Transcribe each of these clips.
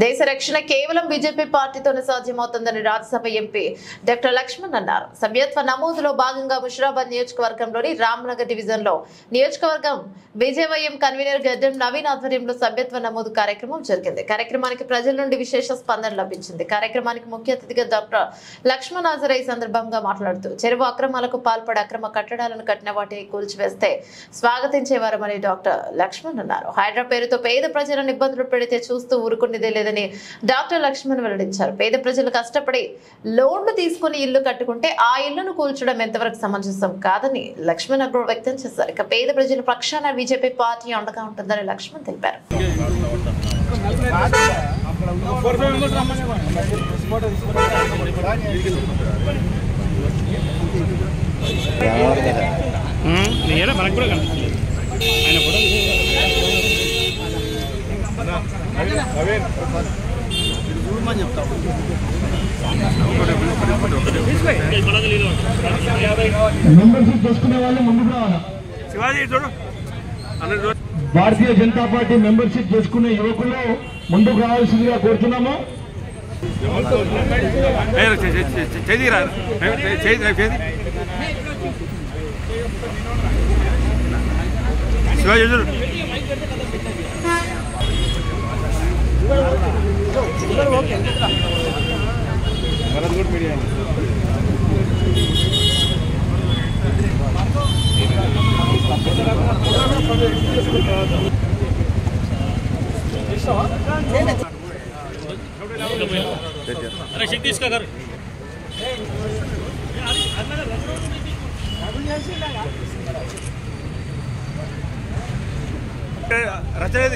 దేశ రక్షణ కేవలం బీజేపీ పార్టీతోనే సాధ్యమవుతుందని రాజ్యసభ ఎంపీ డాక్టర్ లక్ష్మణ్ అన్నారు. సభ్యత్వ నమోదులో భాగంగా ముషిరాబాద్ నియోజకవర్గంలోని రామ్నగర్ డివిజన్ లో నియోజకవర్గం బీజేవైఎం కన్వీనర్ గడ్డం నవీన్ ఆధ్వర్యంలో సభ్యత్వ నమోదు కార్యక్రమం జరిగింది. కార్యక్రమానికి ప్రజల నుండి విశేష స్పందన లభించింది. కార్యక్రమానికి ముఖ్య అతిథిగా డాక్టర్ లక్ష్మణ్ హాజరై సందర్భంగా మాట్లాడుతూ చెరువు అక్రమాలకు పాల్పడి అక్రమ కట్టడాలను కట్టిన వాటిని కూల్చివేస్తే స్వాగతించేవారని డాక్టర్ లక్ష్మణ్ అన్నారు. హైడ్రా పేరుతో పేద ప్రజలను ఇబ్బందులు పెడితే చూస్తూ ఊరుకునేదే లేదని డాక్టర్ లక్ష్మణ్ వెల్లడించారు. పేద ప్రజలు కష్టపడి లోన్లు తీసుకుని ఇల్లు కట్టుకుంటే ఆ ఇళ్లను కూల్చడం ఎంతవరకు సమంజసం కాదని లక్ష్మణ్ ఆగ్రహం వ్యక్తం చేశారు. ఇక పేద ప్రజల పక్షాన బీజేపీ పార్టీ అండగా ఉంటుందని లక్ష్మణ్ తెలిపారు. మెంబర్షిప్ చేసుకునే వాళ్ళు ముందుకు రావాలా? భారతీయ జనతా పార్టీ మెంబర్షిప్ చేసుకునే యువకులు ముందుకు రావాల్సిందిగా కోరుతున్నాము.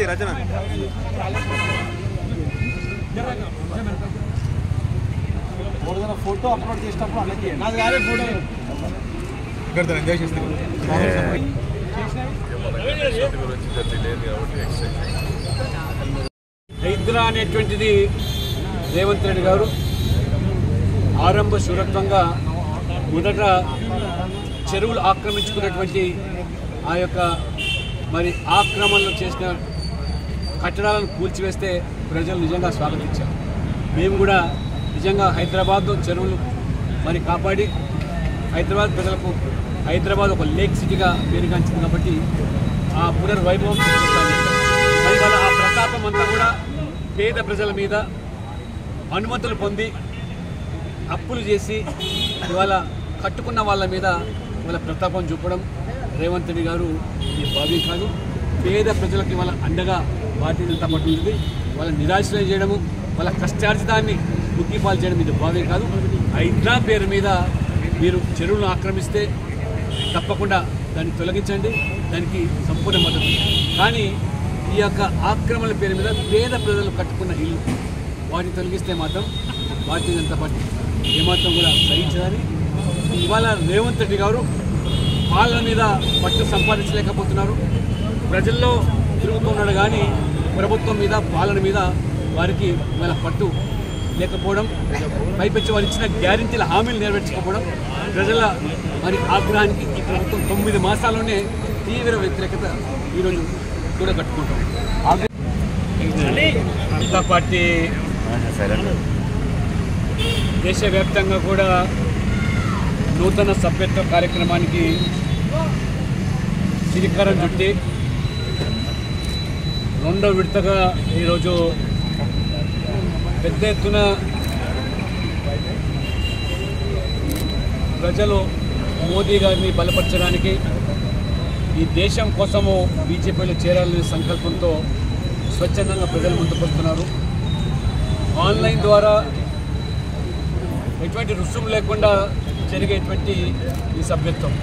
రచన ఫోటో అప్లోడ్ చేసినప్పుడు అలాగే నాది కాదే ఫోటో హైడ్రా అనేటువంటిది రేవంత్ రెడ్డి గారు ఆరంభ శూరత్వంగా మొదట చెరువులు ఆక్రమించుకున్నటువంటి ఆ యొక్క మరి ఆక్రమణలు చేసిన కట్టడాలను కూల్చివేస్తే ప్రజలు నిజంగా స్వాగతించారు. మేము కూడా నిజంగా హైదరాబాద్లో చెరువులు మరి కాపాడి హైదరాబాద్ ప్రజలకు హైదరాబాద్ ఒక లేక్ సిటీగా పేరుగాంచింది కాబట్టి ఆ పునర్వైభవం మరి వాళ్ళ ఆ ప్రతాపం అంతా కూడా పేద ప్రజల మీద అనుమతులు పొంది అప్పులు చేసి ఇవాళ కట్టుకున్న వాళ్ళ మీద వాళ్ళ ప్రతాపం చూపడం రేవంత్ రెడ్డి గారు ఈ భావ్యం కాదు. పేద ప్రజలకు ఇవాళ అండగా భారతీయ జనతా పార్టీ ఉంది. వాళ్ళ నిరాశలు చేయడము వాళ్ళ కష్టార్జితాన్ని ముక్కిపాలు చేయడం ఇది భావ్యం కాదు. హైడ్రా పేరు మీద మీరు చెరువులను ఆక్రమిస్తే తప్పకుండా దాన్ని తొలగించండి, దానికి సంపూర్ణ మద్దతు. కానీ ఈ యొక్క ఆక్రమణల పేరు మీద పేద ప్రజలు కట్టుకున్న ఇల్లు వాటిని తొలగిస్తే మాత్రం భారతీయ జనతా పార్టీ ఏమాత్రం కూడా సహించదని ఇవాళ రేవంత్ రెడ్డి గారు పాలన మీద పట్టు సంపాదించలేకపోతున్నారు. ప్రజల్లో తిరుగుతున్నాడు కానీ ప్రభుత్వం మీద పాలన మీద వారికి ఇవాళ పట్టు లేకపోవడం, పైపెచ్చి వారు ఇచ్చిన గ్యారెంటీల హామీలు నెరవేర్చకపోవడం ప్రజల మరి ఆగ్రహానికి ఈ ప్రభుత్వం 9 మాసాల్లోనే తీవ్ర వ్యతిరేకత ఈరోజు కూడా కట్టుకుంటాం. జనతా పార్టీ దేశవ్యాప్తంగా కూడా నూతన సభ్యత్వ కార్యక్రమానికి శ్రీకారం చుట్టి 2వ విడతగా ఈరోజు పెద్ద ఎత్తున ప్రజలు మోదీ గారిని బలపరచడానికి ఈ దేశం కోసము బీజేపీలో చేరాలనే సంకల్పంతో స్వచ్ఛందంగా ప్రజలు ముందుకొస్తున్నారు. ఆన్లైన్ ద్వారా ఎటువంటి రుసుము లేకుండా జరిగేటువంటి ఈ సభ్యత్వం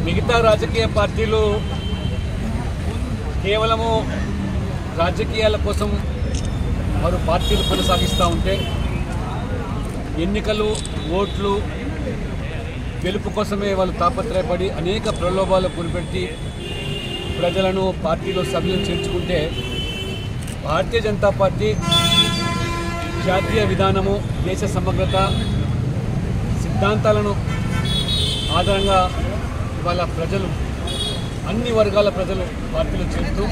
మిగతా రాజకీయ పార్టీలు కేవలము రాజకీయాల కోసం వారు పార్టీలు కొనసాగిస్తూ ఉంటే ఎన్నికలు ఓట్లు గెలుపు కోసమే వాళ్ళు తాపత్రయపడి అనేక ప్రలోభాలు కొనిపెట్టి ప్రజలను పార్టీలో సభ్యులు చేర్చుకుంటే భారతీయ జనతా పార్టీ జాతీయ విధానము దేశ సమగ్రత సిద్ధాంతాలను ఆధారంగా ఇవాళ ప్రజలు అన్ని వర్గాల ప్రజలు పార్టీలో చేరుతూ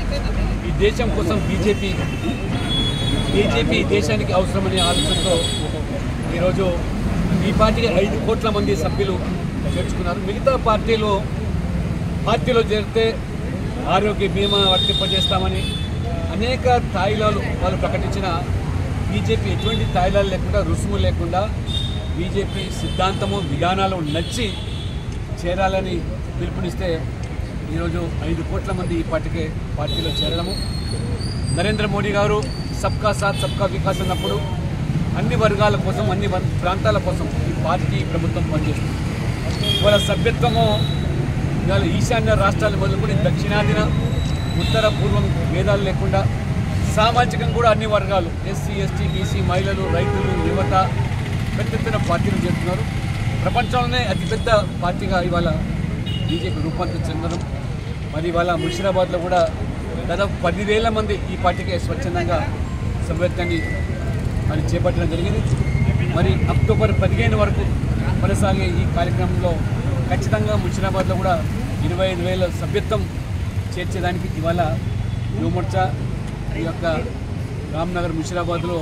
ఈ దేశం కోసం బీజేపీ బీజేపీ దేశానికి అవసరమనే ఆలోచనతో ఈరోజు ఈ పార్టీకి 5 కోట్ల మంది సభ్యులు చేర్చుకున్నారు. మిగతా పార్టీలో చేరితే ఆరోగ్య బీమా వర్తింపజేస్తామని అనేక తాయిలాలు వాళ్ళు ప్రకటించిన బీజేపీ ఎటువంటి తాయిలాలు లేకుండా రుసుము లేకుండా బీజేపీ సిద్ధాంతము విధానాలు నచ్చి చేరాలని పిలుపునిస్తే ఈరోజు 5 కోట్ల మంది ఈ పార్టీలో చేరడము. నరేంద్ర మోడీ గారు సబ్కా సాత్ సబ్కా వికాస్ అన్నప్పుడు అన్ని వర్గాల కోసం అన్ని ప్రాంతాల కోసం ఈ పార్టీ ప్రభుత్వం పనిచేస్తుంది. ఇవాళ సభ్యత్వము ఇవాళ ఈశాన్య రాష్ట్రాలు మొదలుకొని దక్షిణాదిన ఉత్తర పూర్వం భేదాలు లేకుండా సామాజికంగా కూడా అన్ని వర్గాలు ఎస్సీ ఎస్టీ బీసీ మహిళలు రైతులు యువత పెద్ద ఎత్తున పార్టీలు చేస్తున్నారు. ప్రపంచంలోనే అతిపెద్ద పార్టీగా ఇవాళ బీజేపీ రూపాంతరం చెందడం. మరి ఇవాళ ముషిరాబాద్లో కూడా దాదాపు 10,000 మంది ఈ పార్టీకి స్వచ్ఛందంగా సభ్యత్వాన్ని మరి చేపట్టడం జరిగింది. మరి అక్టోబర్ 15 వరకు కొనసాగే ఈ కార్యక్రమంలో ఖచ్చితంగా ముషిరాబాద్లో కూడా 25,000 సభ్యత్వం చేర్చేదానికి ఇవాళ యువమోర్చా ఈ యొక్క రామ్నగర్ ముషిరాబాద్లో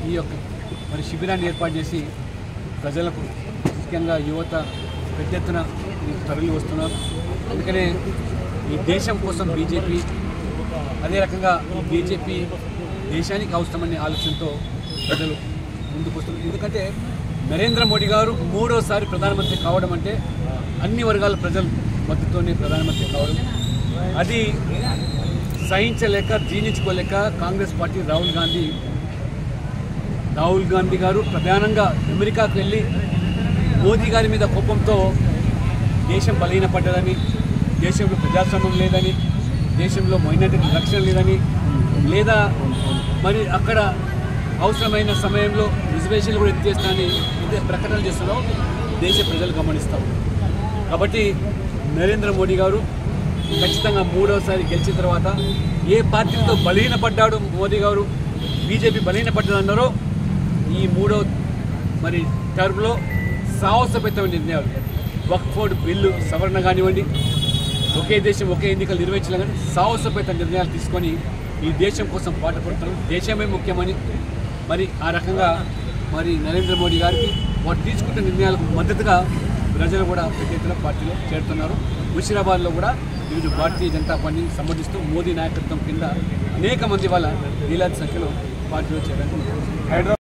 ఈ యొక్క మరి శిబిరాన్ని ఏర్పాటు చేసి ప్రజలకు ముఖ్యంగా యువత పెద్ద ఎత్తున తరలి వస్తున్నారు. అందుకనే ఈ దేశం కోసం బీజేపీ అదే రకంగా ఈ బీజేపీ దేశానికి అవసరమనే ఆలోచనతో ప్రజలు ముందుకు వస్తున్నారు. ఎందుకంటే నరేంద్ర మోడీ గారు 3వసారి ప్రధానమంత్రి కావడం అంటే అన్ని వర్గాల ప్రజల మద్దతుతోనే ప్రధానమంత్రి కావడం, అది సహించలేక జీర్ణించుకోలేక కాంగ్రెస్ పార్టీ రాహుల్ గాంధీ గారు ప్రధానంగా అమెరికాకు వెళ్ళి మోదీ గారి మీద కోపంతో దేశం బలహీనపడ్డదని, దేశంలో ప్రజాస్వామ్యం లేదని, దేశంలో మైనారిటీ రక్షణ లేదని, లేదా మరి అక్కడ అవసరమైన సమయంలో రిజర్వేషన్లు కూడా ఎత్తిచేస్తానని ఇదే ప్రకటనలు చేస్తున్నాం దేశ ప్రజలు గమనిస్తాం. కాబట్టి నరేంద్ర మోడీ గారు ఖచ్చితంగా 3వసారి గెలిచిన తర్వాత ఏ పార్టీతో బలహీనపడ్డాడు మోదీ గారు, బీజేపీ బలహీనపడ్డారన్నారో ఈ 3వ మరి టర్మ్లో సాహసోపేతమైన నిర్ణయాలు, వక్ఫ్ బోర్డు బిల్లు సవరణ కానివ్వండి, ఒకే దేశం ఒకే ఎన్నికలు నిర్వహించడం కానీ సాహసోపేత నిర్ణయాలు తీసుకొని ఈ దేశం కోసం పాటుపడుతున్నారు. దేశమే ముఖ్యమని మరి ఆ రకంగా మరి నరేంద్ర మోడీ గారికి వారు తీసుకుంటున్న నిర్ణయాలకు మద్దతుగా ప్రజలు కూడా పెద్ద ఎత్తున పార్టీలో చేరుతున్నారు. ముషిరాబాద్లో కూడా ఈరోజు భారతీయ జనతా పార్టీని సమర్థిస్తూ మోదీ నాయకత్వం కింద అనేక మంది వాళ్ళ వేలాది సంఖ్యలో పార్టీలో చేరారు.